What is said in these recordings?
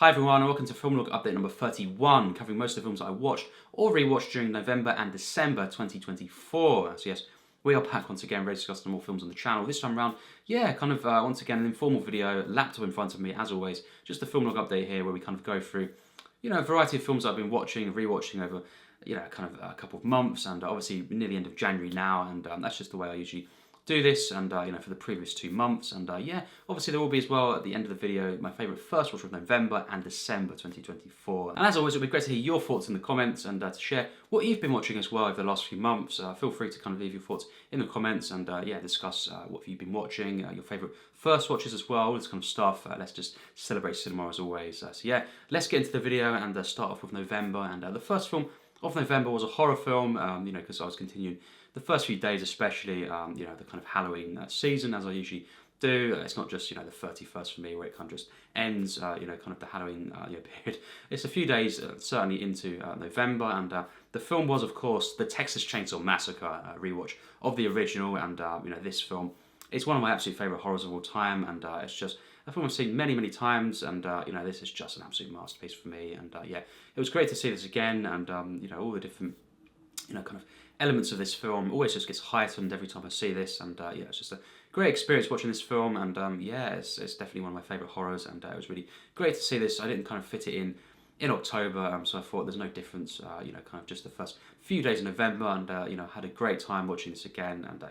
Hi everyone, and welcome to Film Log Update number 31, covering most of the films that I watched or rewatched during November and December 2024. So yes, we are back once again, ready to discuss some more films on the channel. This time around, once again, an informal video, laptop in front of me, as always. Just a Film Log Update here where we kind of go through, a variety of films I've been watching, rewatching over, kind of a couple of months, and obviously near the end of January now, and that's just the way I usually do this, and for the previous 2 months, and obviously there will be as well at the end of the video my favourite first watch of November and December 2024. And as always, it'll be great to hear your thoughts in the comments and to share what you've been watching as well over the last few months. Feel free to kind of leave your thoughts in the comments and discuss what you've been watching, your favourite first watches as well, all this kind of stuff. Let's just celebrate cinema as always. Let's get into the video and start off with November. And the first film of November was a horror film, because I was continuing the first few days, especially, the kind of Halloween season, as I usually do. It's not just, the 31st for me, where it kind of just ends, kind of the Halloween period. It's a few days, certainly into November, and the film was, of course, the Texas Chainsaw Massacre rewatch of the original, and, this film is one of my absolute favourite horrors of all time, and it's just a film I've seen many, many times, and, this is just an absolute masterpiece for me, and, it was great to see this again, and, all the different, kind of elements of this film always just gets heightened every time I see this, and it's just a great experience watching this film, and it's definitely one of my favourite horrors, and it was really great to see this. I didn't kind of fit it in October, so I thought there's no difference, kind of just the first few days of November, and had a great time watching this again, and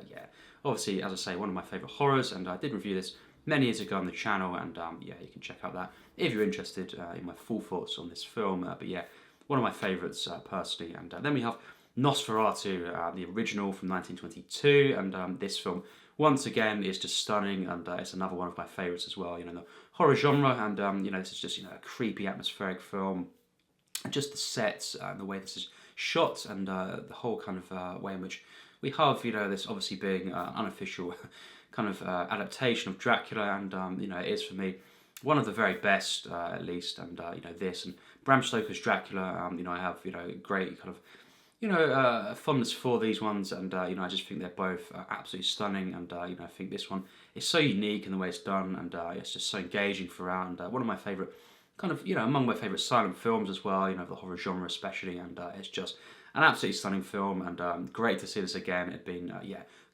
obviously, as I say, one of my favourite horrors, and I did review this many years ago on the channel, and you can check out that if you're interested in my full thoughts on this film, one of my favourites personally, and then we have Nosferatu, the original from 1922, and this film once again is just stunning, and it's another one of my favourites as well. In the horror genre, and this is just a creepy, atmospheric film, and just the sets and the way this is shot, and the whole kind of way in which we have this obviously being an unofficial kind of adaptation of Dracula, and it is for me one of the very best, at least, and this and Bram Stoker's Dracula. I have great kind of fondness for these ones, and I just think they're both absolutely stunning, and I think this one is so unique in the way it's done, and it's just so engaging throughout, and one of my favourite kind of among my favourite silent films as well, the horror genre especially, and it's just an absolutely stunning film, and great to see this again. It'd been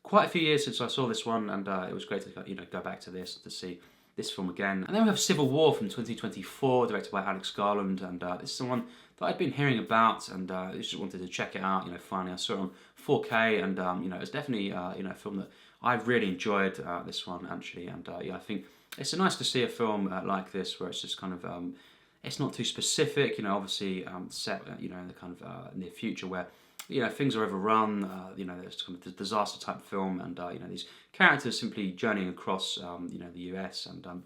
quite a few years since I saw this one, and it was great to go back to this to see this film again. And then we have Civil War from 2024, directed by Alex Garland, and this is someone that I'd been hearing about, and I just wanted to check it out. Finally I saw it on 4K, and it's definitely a film that I really enjoyed. This one actually, and I think it's nice to see a film like this where it's just kind of it's not too specific. Obviously set in the kind of near future where things are overrun. There's kind of the disaster type film, and these characters simply journeying across the US, and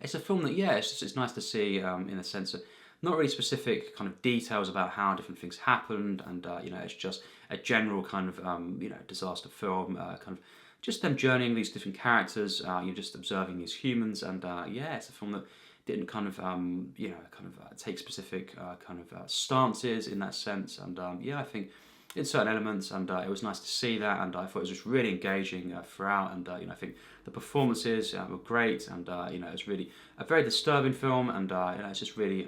it's a film that it's nice to see in the sense that not really specific kind of details about how different things happened, and it's just a general kind of disaster film, kind of just them journeying these different characters. You're just observing these humans, and it's a film that didn't kind of take specific kind of stances in that sense, and I think in certain elements, and it was nice to see that, and I thought it was just really engaging throughout, and I think the performances were great, and it was really a very disturbing film, and it's just really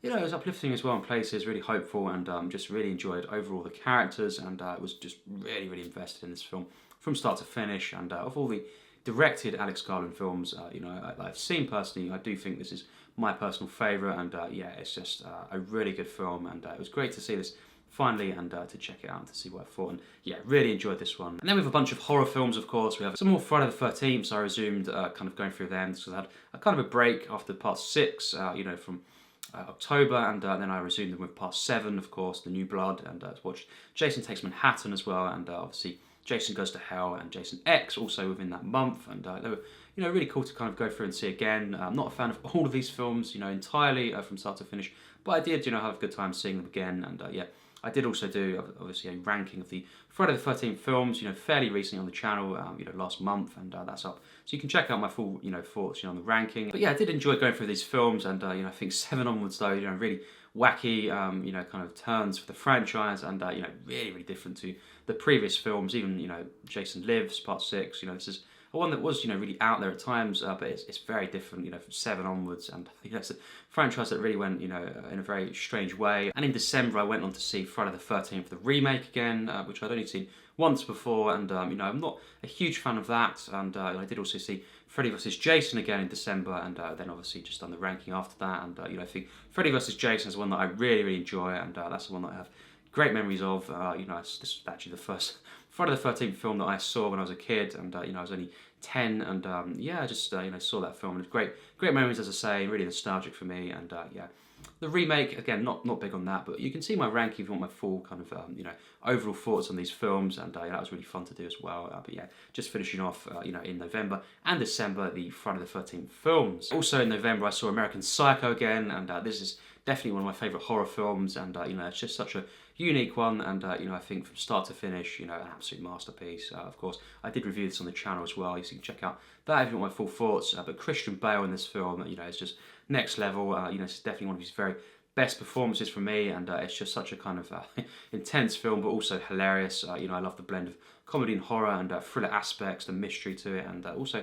it was uplifting as well in places, really hopeful, and just really enjoyed overall the characters, and was just really, really invested in this film from start to finish, and of all the directed Alex Garland films I've seen personally, I do think this is my personal favourite, and it's just a really good film, and it was great to see this finally, and to check it out and to see what I thought, and really enjoyed this one. And then we have a bunch of horror films, of course. We have some more Friday the 13th, so I resumed kind of going through them, because I had a kind of a break after part 6, from October, and then I resumed them with part 7, of course, The New Blood, and watched Jason Takes Manhattan as well, and obviously Jason Goes to Hell and Jason X also within that month, and they were really cool to kind of go through and see again. I'm not a fan of all of these films entirely from start to finish, but I did have a good time seeing them again, and I did also do obviously a ranking of the Friday the 13th films fairly recently on the channel last month, and that's up, so you can check out my full thoughts on the ranking. But I did enjoy going through these films, and I think 7 onwards though really wacky kind of turns for the franchise, and really, really different to the previous films. Even Jason Lives Part 6, this is one that was, really out there at times, but it's very different, from Seven onwards, and it's a franchise that really went, in a very strange way. And in December, I went on to see Friday the 13th, the remake again, which I'd only seen once before, and I'm not a huge fan of that. And I did also see Freddy vs. Jason again in December, and then obviously just done the ranking after that. And I think Freddy vs. Jason is one that I really, really enjoy, and that's the one that I have great memories of. This was actually the first Friday the 13th film that I saw when I was a kid, and I was only 10, and I just saw that film, and it was great memories, as I say, really nostalgic for me. And the remake, again, not big on that, but you can see my ranking if you want my full kind of overall thoughts on these films, and that was really fun to do as well. But just finishing off in November and December, the Friday the 13th films. Also in November, I saw American Psycho again, and this is definitely one of my favourite horror films, and it's just such a unique one, and I think from start to finish, an absolute masterpiece. Of course, I did review this on the channel as well, so you can check out that if you want my full thoughts. But Christian Bale in this film, it's just next level. It's definitely one of his very best performances for me, and it's just such a kind of intense film, but also hilarious. I love the blend of comedy and horror, and thriller aspects, the mystery to it, and also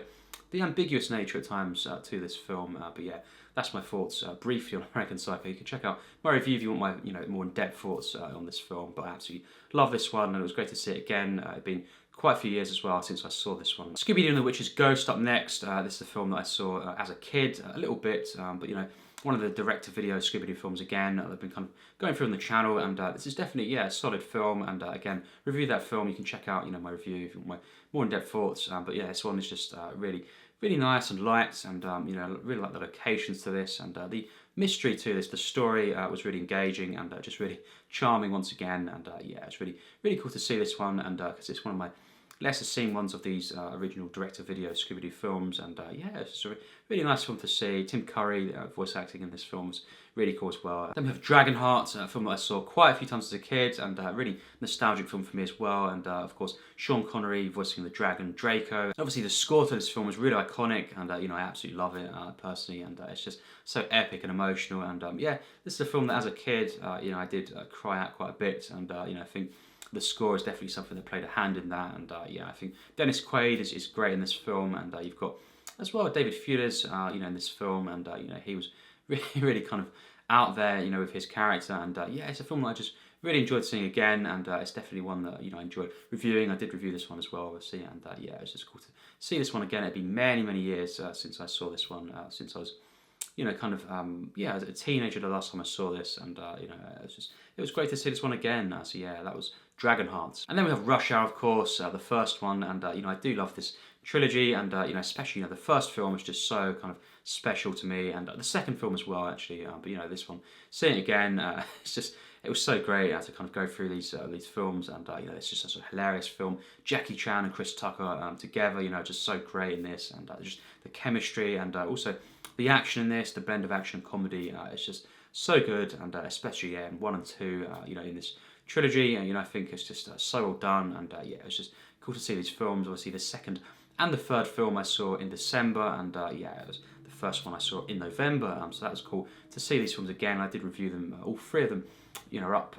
the ambiguous nature at times to this film. But that's my thoughts briefly on American Psycho. You can check out my review if you want my more in-depth thoughts on this film. But I absolutely love this one, and it was great to see it again. It's been quite a few years as well since I saw this one. Scooby-Doo and the Witch's Ghost up next. This is a film that I saw as a kid, a little bit, but one of the direct-to-video Scooby-Doo films again. I've been kind of going through on the channel, and this is definitely a solid film. And again, review that film. You can check out my review if you want my more in-depth thoughts. But this one is just really nice and light, and I really like the locations to this, and the mystery to this. The story was really engaging, and just really charming once again. And it's really cool to see this one, and because it's one of my lesser seen ones of these original direct-to-video Scooby-Doo films, and it's just a really nice film to see. Tim Curry voice acting in this film was really cool as well. Then we have Dragonheart, a film that I saw quite a few times as a kid, and really nostalgic film for me as well. And of course, Sean Connery voicing the dragon Draco. Obviously, the score to this film was really iconic, and I absolutely love it personally, and it's just so epic and emotional. And this is a film that as a kid, I did cry out quite a bit, and I think the score is definitely something that played a hand in that. And I think Dennis Quaid is great in this film, and you've got as well David Fulis, in this film, and he was really kind of out there, with his character, and it's a film that I just really enjoyed seeing again, and it's definitely one that I enjoyed reviewing. I did review this one as well, obviously, and it's just cool to see this one again. It'd been many years since I saw this one, since I was as a teenager the last time I saw this, and it was great to see this one again. So that was Dragonheart. And then we have Rush Hour, of course, the first one, and I do love this trilogy, and especially the first film is just so kind of special to me, and the second film as well, actually. But this one, seeing it again, it was so great to kind of go through these films, and it's just such a hilarious film. Jackie Chan and Chris Tucker together, just so great in this, and just the chemistry, and also the action in this, the blend of action and comedy. It's just so good, and especially in 1 and 2, in this trilogy, I think it's just so well done, and it's just cool to see these films. Obviously, the second and the third film I saw in December, and it was the first one I saw in November, so that was cool to see these films again. I did review them, all three of them, are up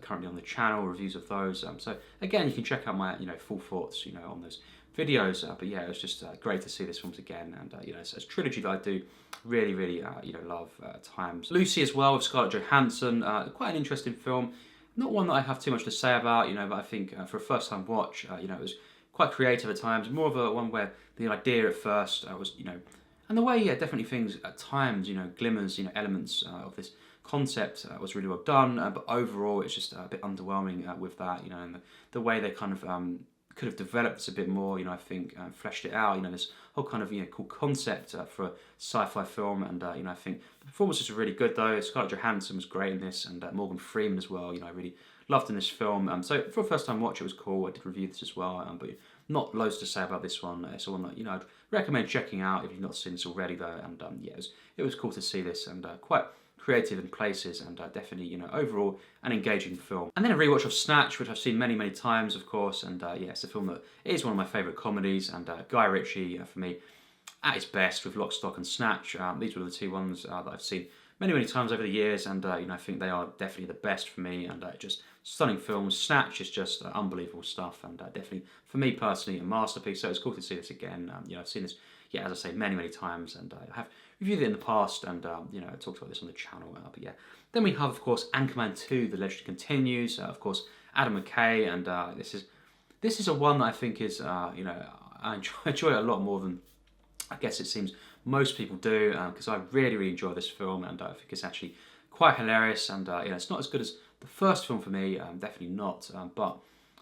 currently on the channel, reviews of those. So again, you can check out my full thoughts on those videos. But it was just great to see these films again, and it's a trilogy that I do really love at times. Lucy as well with Scarlett Johansson, quite an interesting film. Not one that I have too much to say about, but I think for a first-time watch, it was quite creative at times. More of a one where the idea at first was, and the way, definitely things at times, glimmers, elements of this concept was really well done. But overall, it's just a bit underwhelming with that, and the way they kind of could have developed this a bit more, I think, fleshed it out, this whole kind of, cool concept for a sci-fi film, and, I think the performances were really good, though. Scarlett Johansson was great in this, and Morgan Freeman as well, I really loved in this film. So for a first-time watch, it was cool. I did review this as well, but not loads to say about this one. It's one that, I'd recommend checking out if you've not seen this already, though, and, it was cool to see this, and quite creative in places, and definitely, overall an engaging film. And then a rewatch of Snatch, which I've seen many times, of course, and it's a film that is one of my favourite comedies, and Guy Ritchie, for me, at his best with Lock, Stock and Snatch. These were the two ones that I've seen many times over the years, and I think they are definitely the best for me, and just stunning films. Snatch is just unbelievable stuff, and definitely for me personally a masterpiece. So it's cool to see this again. I've seen this, yeah, as I say, many times, and I have reviewed it in the past, and I talked about this on the channel. But yeah, then we have, of course, Anchorman 2: The Legend Continues. Of course, Adam McKay, and this is a one that I think is I enjoy it a lot more than I guess it seems most people do, because I really enjoy this film, and I think it's actually quite hilarious, and it's not as good as the first film for me, definitely not, but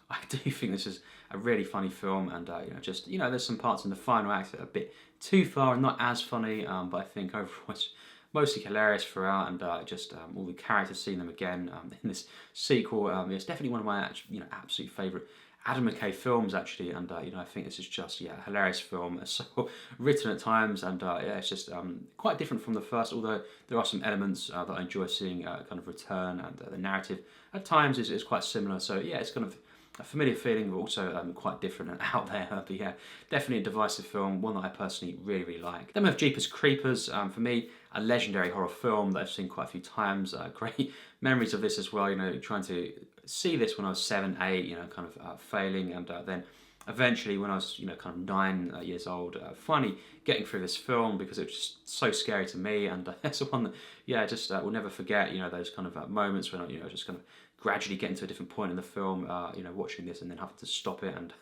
I do think this is a really funny film, and there's some parts in the final act that are a bit too far and not as funny, but I think overall it's mostly hilarious throughout, and all the characters, seeing them again in this sequel, it's definitely one of my absolute favourite Adam McKay films, actually, and I think this is just a hilarious film. It's so written at times, and it's just quite different from the first. Although there are some elements that I enjoy seeing kind of return, and the narrative at times is quite similar. So yeah, it's kind of a familiar feeling, but also quite different and out there. But yeah, definitely a divisive film, one that I personally really like. Then we have Jeepers Creepers. For me, a legendary horror film that I've seen quite a few times. Great memories of this as well. Trying to see this when I was 7, 8. Kind of failing, and then eventually when I was kind of 9 years old, finally getting through this film, because it was just so scary to me, and it's the one that just will never forget. Those kind of moments when I just kind of gradually getting to a different point in the film, watching this and then having to stop it, and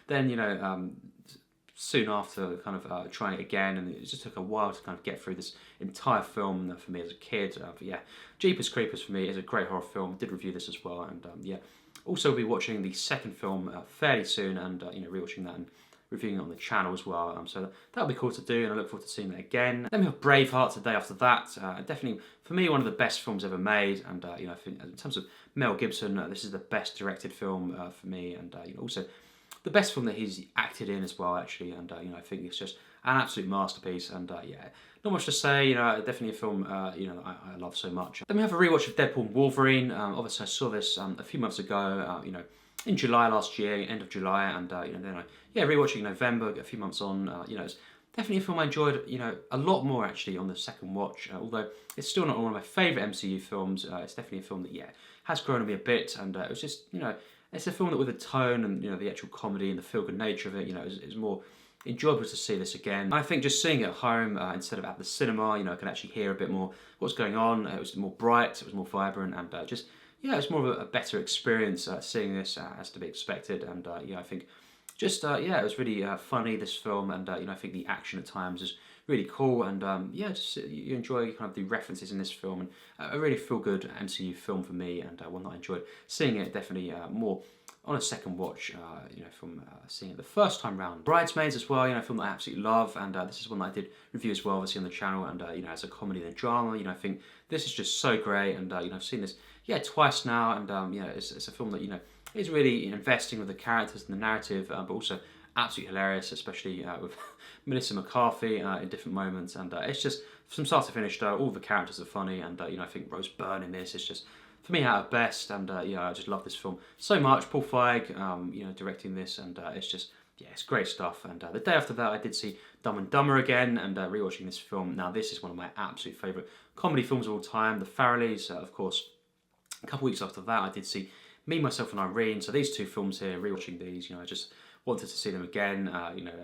then soon after kind of trying it again, and it just took a while to kind of get through this entire film for me as a kid. But yeah, Jeepers Creepers for me is a great horror film. Did review this as well, and also be watching the second film fairly soon, and rewatching that and reviewing it on the channel as well. So that'll be cool to do, and I look forward to seeing that again. Then we have Braveheart the day after that. Definitely for me one of the best films ever made, and I think in terms of Mel Gibson, this is the best directed film for me, and also the best film that he's acted in as well, actually, and I think it's just an absolute masterpiece, and not much to say. Definitely a film I love so much. Then we have a rewatch of Deadpool and Wolverine. Obviously I saw this a few months ago, in July last year, end of July, and then I rewatching in November, a few months on. It's definitely a film I enjoyed a lot more actually on the second watch, although it's still not one of my favourite MCU films. It's definitely a film that has grown on me a bit, and it was just it's a film that, with the tone and the actual comedy and the feel-good nature of it, is more enjoyable to see this again. I think just seeing it at home instead of at the cinema, I can actually hear a bit more what's going on. It was more bright, it was more vibrant, and it's more of a better experience seeing this as to be expected. And I think just it was really funny, this film, and I think the action at times is really cool, and you enjoy kind of the references in this film, and a really feel-good MCU film for me, and one that I enjoyed seeing it definitely more on a second watch, from seeing it the first time round. Bridesmaids as well, a film that I absolutely love, and this is one that I did review as well, obviously on the channel, and as a comedy and a drama, I think this is just so great, and I've seen this twice now, and it's a film that is really investing with the characters and the narrative, but also absolutely hilarious, especially with Melissa McCarthy in different moments, and it's just from start to finish, all the characters are funny, and I think Rose Byrne in this is just, for me, at her best, and I just love this film so much. Paul Feig, directing this, and it's just it's great stuff. And the day after that, I did see Dumb and Dumber again, and rewatching this film. Now, this is one of my absolute favourite comedy films of all time. The Farrellys, of course. A couple weeks after that, I did see Me, Myself and Irene. So these two films here, rewatching these, I just wanted to see them again,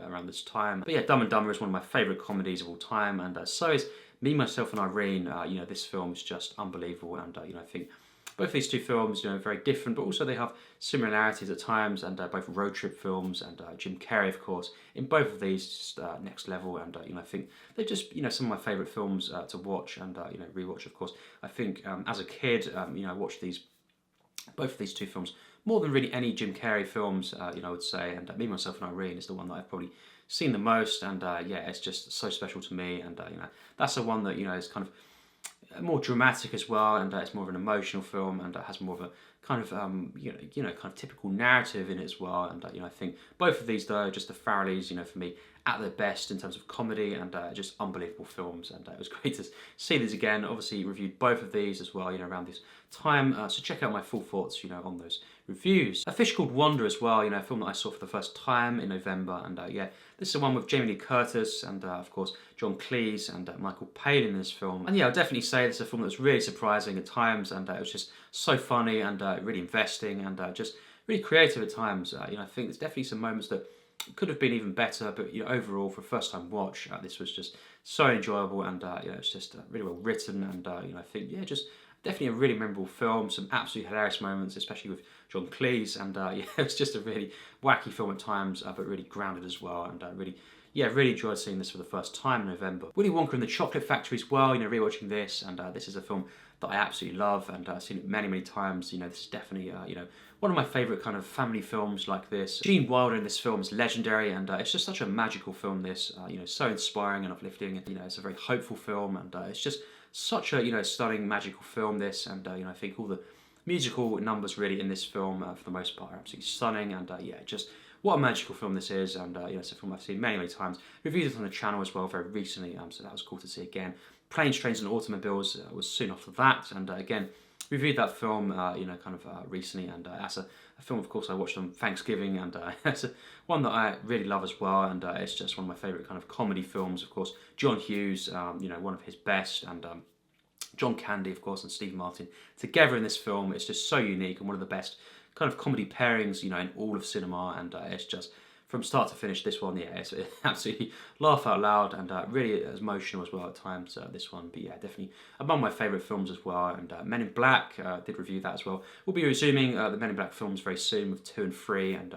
around this time. But yeah, Dumb and Dumber is one of my favourite comedies of all time, and so is Me, Myself and Irene. This film is just unbelievable, and I think both these two films, very different, but also they have similarities at times, and both road trip films, and Jim Carrey, of course, in both of these, just next level, and I think they're just some of my favourite films to watch, and rewatch, of course. I think as a kid, I watched both of these two films more than really any Jim Carrey films, I would say, and Me, Myself and Irene is the one that I've probably seen the most, and it's just so special to me, and that's the one that is kind of more dramatic as well, and it's more of an emotional film, and it has more of a kind of kind of typical narrative in it as well, and I think both of these, though, just the Farrellys, for me, at their best in terms of comedy, and just unbelievable films, and it was great to see these again. Obviously reviewed both of these as well, around this time, so check out my full thoughts, on those reviews. A Fish Called Wanda as well, a film that I saw for the first time in November, and yeah, this is the one with Jamie Lee Curtis and of course John Cleese and Michael Palin in this film. And yeah, I'll definitely say this is a film that was really surprising at times, and it was just so funny and really investing and just really creative at times. I think there's definitely some moments that could have been even better, but overall for a first time watch, this was just so enjoyable, and it's just really well written, and I think just definitely a really memorable film. Some absolutely hilarious moments, especially with John Cleese, and yeah, it's just a really wacky film at times, but really grounded as well, and really enjoyed seeing this for the first time in November. Willy Wonka and the Chocolate Factory as well, rewatching this, and this is a film that I absolutely love, and I've seen it many times. This is definitely, one of my favourite kind of family films like this. Gene Wilder in this film is legendary, and it's just such a magical film, this, so inspiring and uplifting. It's a very hopeful film, and it's just such a, stunning, magical film, this, and, I think all the musical numbers really in this film, for the most part, are absolutely stunning, and, yeah, just what a magical film this is, and, it's a film I've seen many times. Reviewed it on the channel as well very recently, so that was cool to see again. Planes, Trains and Automobiles was soon after that, and again, reviewed that film, recently, and that's a film, of course, I watched on Thanksgiving, and it's one that I really love as well, and it's just one of my favourite kind of comedy films, of course. John Hughes, one of his best, and John Candy, of course, and Steve Martin together in this film. It's just so unique and one of the best kind of comedy pairings, in all of cinema, and it's just from start to finish, this one, yeah, it's absolutely laugh out loud, and really emotional as well at times, this one. But yeah, definitely among my favourite films as well. And Men in Black, did review that as well. We'll be resuming the Men in Black films very soon with 2 and 3, and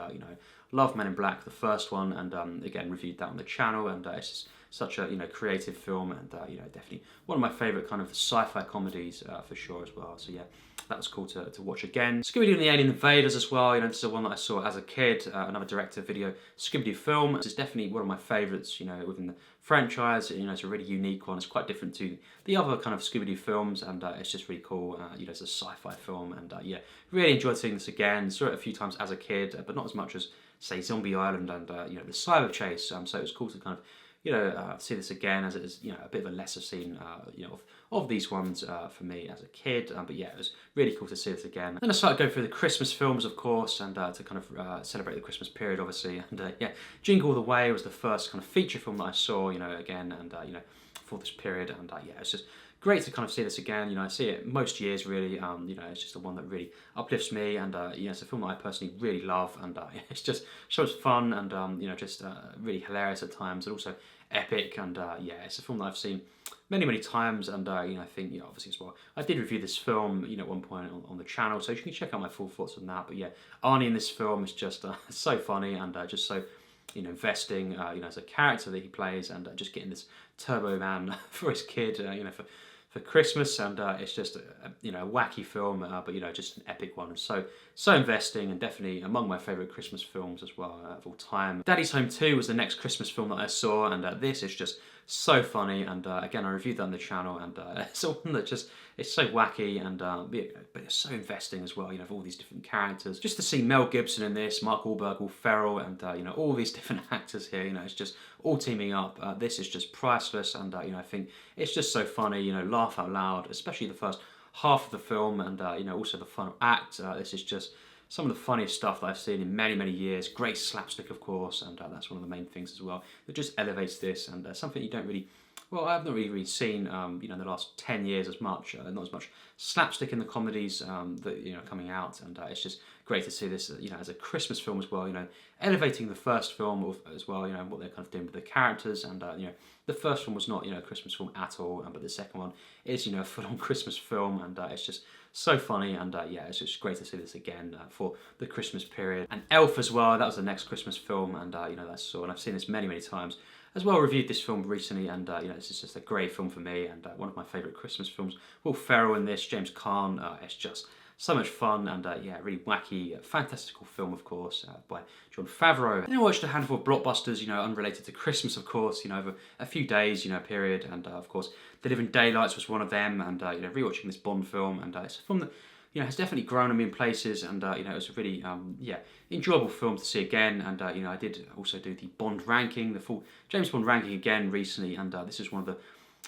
love Men in Black, the first one, and again reviewed that on the channel, and it's just such a creative film, and definitely one of my favourite kind of sci-fi comedies for sure as well. So yeah, that was cool to watch again. Scooby-Doo and the Alien Invaders as well, this is one that I saw as a kid, another direct-to-video Scooby-Doo film. This is definitely one of my favourites, within the franchise. It's a really unique one. It's quite different to the other kind of Scooby-Doo films, and it's just really cool. It's a sci-fi film, and yeah, really enjoyed seeing this again. Saw it a few times as a kid, but not as much as, say, Zombie Island and, the Cyber Chase. So it was cool to kind of see this again, as it is, a bit of a lesser scene, of these ones for me as a kid. But yeah, it was really cool to see this again. Then I started going through the Christmas films, of course, and to kind of celebrate the Christmas period, obviously. And yeah, Jingle All the Way was the first kind of feature film that I saw, again, and for this period. And yeah, it's just great to kind of see this again. I see it most years, really. It's just the one that really uplifts me, and it's a film that I personally really love, and it's just so much fun, and just really hilarious at times, and also epic. And yeah, it's a film that I've seen many times, and I think obviously as well, I did review this film at one point on the channel, so you can check out my full thoughts on that. But yeah, Arnie in this film is just so funny, and just so investing, as a character that he plays, and just getting this Turbo Man for his kid, for Christmas, and it's just a wacky film, but just an epic one, and so investing, and definitely among my favourite Christmas films as well of all time. Daddy's Home 2 was the next Christmas film that I saw, and this is just so funny, and again I reviewed that on the channel, and it's one that just, it's so wacky, and but it's so investing as well, of all these different characters. Just to see Mel Gibson in this, Mark Wahlberg, Will Ferrell, and all these different actors here, it's just all teaming up. This is just priceless, and I think it's just so funny, laugh out loud, especially the first half of the film, and also the final act. This is just some of the funniest stuff that I've seen in many years. Great slapstick, of course, and that's one of the main things as well that just elevates this, and something you don't really, well, I've not really seen in the last 10 years as much. Not as much slapstick in the comedies that coming out, and it's just great to see this as a Christmas film as well, elevating the first film as well, and what they're kind of doing with the characters, and the first one was not a Christmas film at all, but the second one is a full-on Christmas film, and it's just so funny, and yeah, it's just great to see this again for the Christmas period. And Elf as well, that was the next Christmas film, and and I've seen this many times as well. Reviewed this film recently, and this is just a great film for me, and one of my favourite Christmas films. Will Ferrell in this, James Caan, it's just so much fun, and yeah, really wacky, fantastical film, of course, by Jon Favreau. And I watched a handful of blockbusters, unrelated to Christmas, of course, over a few days, period, and of course, The Living Daylights was one of them, and rewatching this Bond film, and it's a film that has definitely grown on me in places, and it was a really enjoyable film to see again, and I did also do the Bond ranking, the full James Bond ranking again recently, and this is one of the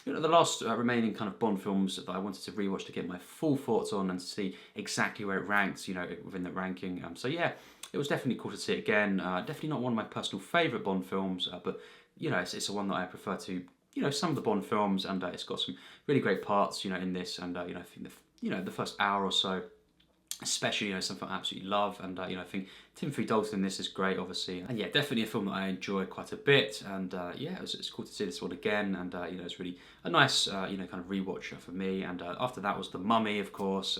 the last remaining kind of Bond films that I wanted to rewatch to get my full thoughts on and to see exactly where it ranks, within the ranking. So yeah, it was definitely cool to see it again. Definitely not one of my personal favourite Bond films, but it's the one that I prefer to some of the Bond films, and it's got some really great parts in this, and I think the first hour or so, especially something I absolutely love, and I think Timothy Dalton in this is great, obviously, and yeah, definitely a film that I enjoy quite a bit, and yeah, it's cool to see this one again, and it's really a nice kind of rewatch for me. And after that was The Mummy, of course,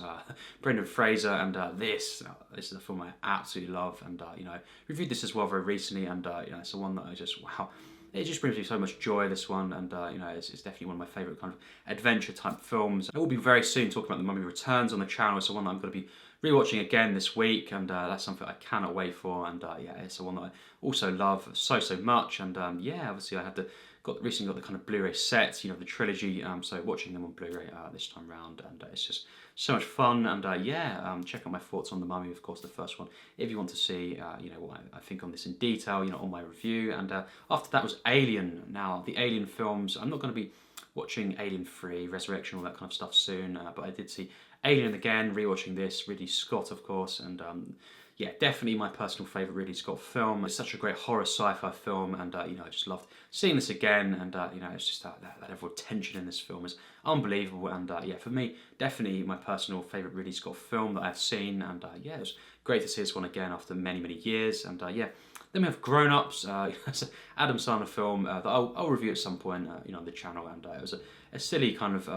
Brendan Fraser, and this is a film I absolutely love, and I reviewed this as well very recently, and it's the one that I just wow. It just brings me so much joy, this one, and it's definitely one of my favourite kind of adventure type films. I will be very soon talking about The Mummy Returns on the channel. It's the one that I'm going to be rewatching again this week, and that's something I cannot wait for. And yeah, it's the one that I also love so much. And yeah, obviously I had recently got the kind of Blu-ray sets, the trilogy. So watching them on Blu-ray this time round, and it's just so much fun. And yeah, check out my thoughts on The Mummy, of course, the first one, if you want to see what I think on this in detail, on my review. And after that was Alien. Now, the Alien films, I'm not going to be watching Alien 3, Resurrection, all that kind of stuff soon, but I did see Alien again, rewatching this, Ridley Scott, of course, and yeah, definitely my personal favourite Ridley Scott film. It's such a great horror sci-fi film, and I just loved seeing this again, and it's just that level of tension in this film is unbelievable, and yeah, for me, definitely my personal favourite Ridley Scott film that I've seen, and yeah, it was great to see this one again after many years, and yeah. Then we have Grown Ups, it's an Adam Sandler film that I'll review at some point, on the channel, and it was a silly kind of,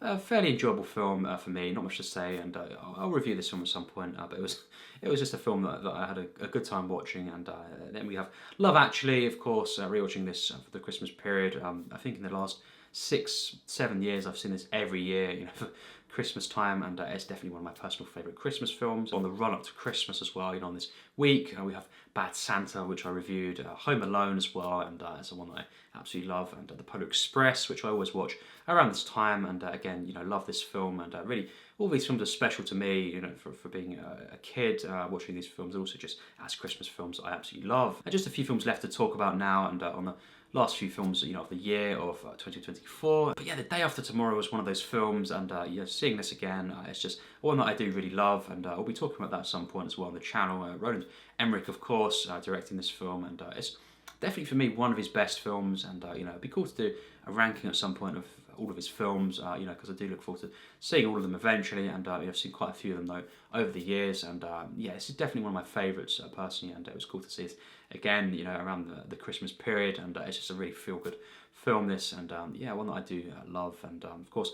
a fairly enjoyable film for me, not much to say, and I'll review this film at some point, but it was just a film that I had a good time watching. And then we have Love Actually, of course, rewatching this for the Christmas period. I think in the last 6-7 years I've seen this every year, for Christmas time, and it's definitely one of my personal favourite Christmas films. On the run up to Christmas as well, on this week, we have Bad Santa, which I reviewed, Home Alone as well, and it's the one that I absolutely love, and The Polar Express, which I always watch around this time, and again, love this film, and really, all these films are special to me, for being a kid, watching these films, and also just as Christmas films I absolutely love. And just a few films left to talk about now, and on the last few films, of the year of 2024. But yeah, The Day After Tomorrow was one of those films, and seeing this again, it's just one that I do really love, and I'll be talking about that at some point as well on the channel. Roland Emmerich, of course, directing this film, and it's definitely for me one of his best films, and it'd be cool to do a ranking at some point of all of his films, because I do look forward to seeing all of them eventually, and I've seen quite a few of them though over the years, and yeah, this is definitely one of my favourites personally, and it was cool to see it again, around the Christmas period, and it's just a really feel-good film, this, and yeah, one that I do love, and of course,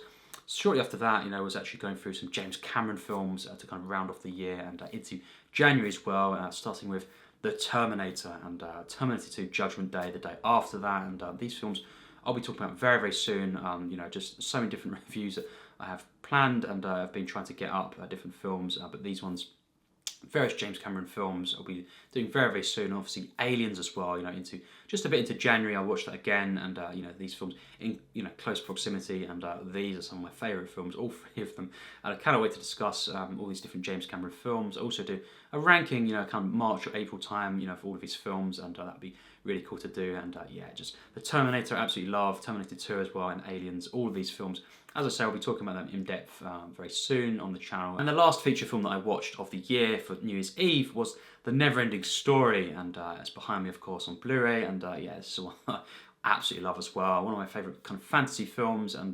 shortly after that, was actually going through some James Cameron films to kind of round off the year, and into January as well, starting with The Terminator, and Terminator 2 Judgment Day the day after that, and these films I'll be talking about very soon. Just so many different reviews that I have planned, and I've been trying to get up different films, but these ones, various James Cameron films, I'll be doing very soon. Obviously, Aliens as well. Into just a bit into January, I'll watch that again, and these films in close proximity, and these are some of my favourite films, all three of them. And I cannot wait to discuss all these different James Cameron films. I also do a ranking, kind of March or April time, for all of his films, and that'd be really cool to do. And yeah, just The Terminator, I absolutely love. Terminator 2 as well, and Aliens, all of these films. As I say, I'll be talking about them in depth very soon on the channel. And the last feature film that I watched of the year for New Year's Eve was The Never-Ending Story, and it's behind me, of course, on Blu-ray, and yeah, this is one I absolutely love as well. One of my favourite kind of fantasy films, and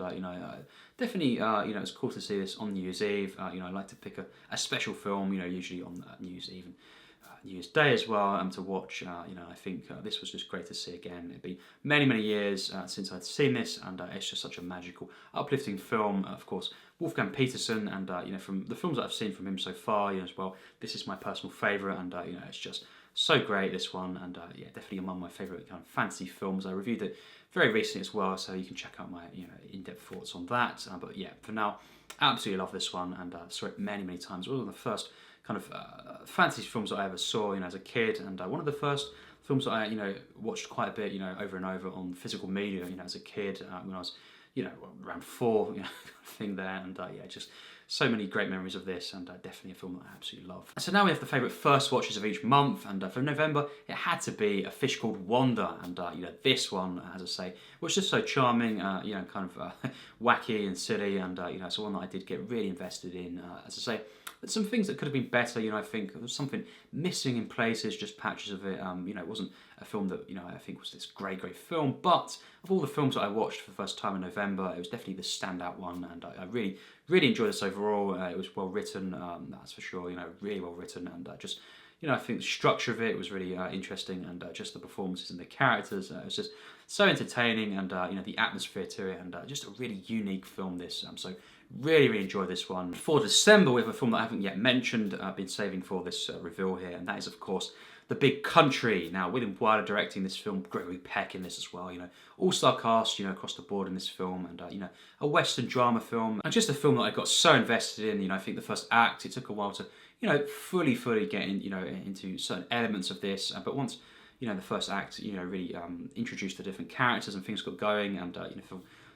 definitely, it's cool to see this on New Year's Eve. I like to pick a special film, usually on New Year's Eve and New Year's Day as well, to watch. I think this was just great to see again. It'd been many years since I'd seen this, and it's just such a magical, uplifting film. Of course, Wolfgang Petersen, and from the films that I've seen from him so far, as well, this is my personal favourite, and it's just so great, this one, and yeah, definitely among my favourite kind of fantasy films. I reviewed it very recently as well, so you can check out my in-depth thoughts on that. But yeah, for now, absolutely love this one, and saw it many times. It was one of the first kind of fantasy films that I ever saw, as a kid, and one of the first films that I, watched quite a bit, over and over on physical media, as a kid, when I was, around 4, kind of thing there, and yeah, just so many great memories of this, and definitely a film that I absolutely love. So now we have the favourite first watches of each month, and for November it had to be A Fish Called Wanda, and this one, as I say, was just so charming, kind of wacky and silly, and it's one that I did get really invested in. As I say, there's some things that could have been better. I think there was something missing in places, just patches of it. It wasn't a film that I think was this great film, but of all the films that I watched for the first time in November, it was definitely the standout one, and I really enjoyed this overall. It was well written, that's for sure. Really well written, and just I think the structure of it was really interesting, and just the performances and the characters, it was just so entertaining, and the atmosphere to it, and just a really unique film. This so really enjoyed this one. For December, we have a film that I haven't yet mentioned. I've been saving for this reveal here, and that is of course The Big Country. Now, William Wyler directing this film, Gregory Peck in this as well. All-star cast, across the board in this film, and a Western drama film, and just a film that I got so invested in. I think the first act, it took a while to fully get in, into certain elements of this, but once the first act really introduced the different characters and things got going, and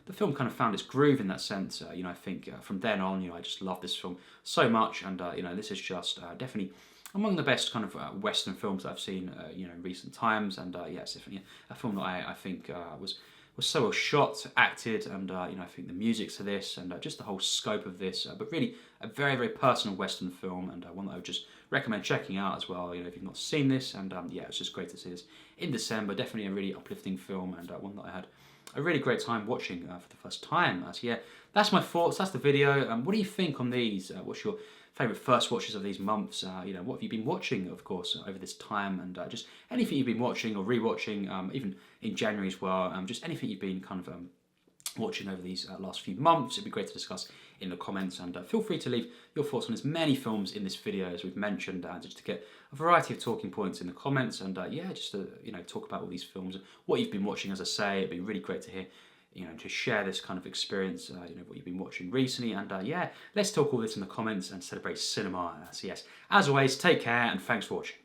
the film kind of found its groove in that sense. I think from then on, I just love this film so much, and this is just definitely among the best kind of Western films that I've seen, in recent times, and it's definitely a film that I think was so well shot, acted, and I think the music to this, and just the whole scope of this, but really a very personal Western film, and one that I would just recommend checking out as well. If you've not seen this, and it's just great to see this in December. Definitely a really uplifting film, and one that I had a really great time watching for the first time. So yeah, that's my thoughts. That's the video. What do you think on these? What's your favourite first watches of these months? What have you been watching, of course, over this time, and just anything you've been watching or rewatching, even in January as well. Just anything you've been kind of watching over these last few months. It'd be great to discuss in the comments, and feel free to leave your thoughts on as many films in this video as we've mentioned, just to get a variety of talking points in the comments, and just to talk about all these films, what you've been watching. As I say, it'd be really great to hear, to share this kind of experience, what you've been watching recently, and let's talk all this in the comments and celebrate cinema. So yes, as always, take care and thanks for watching.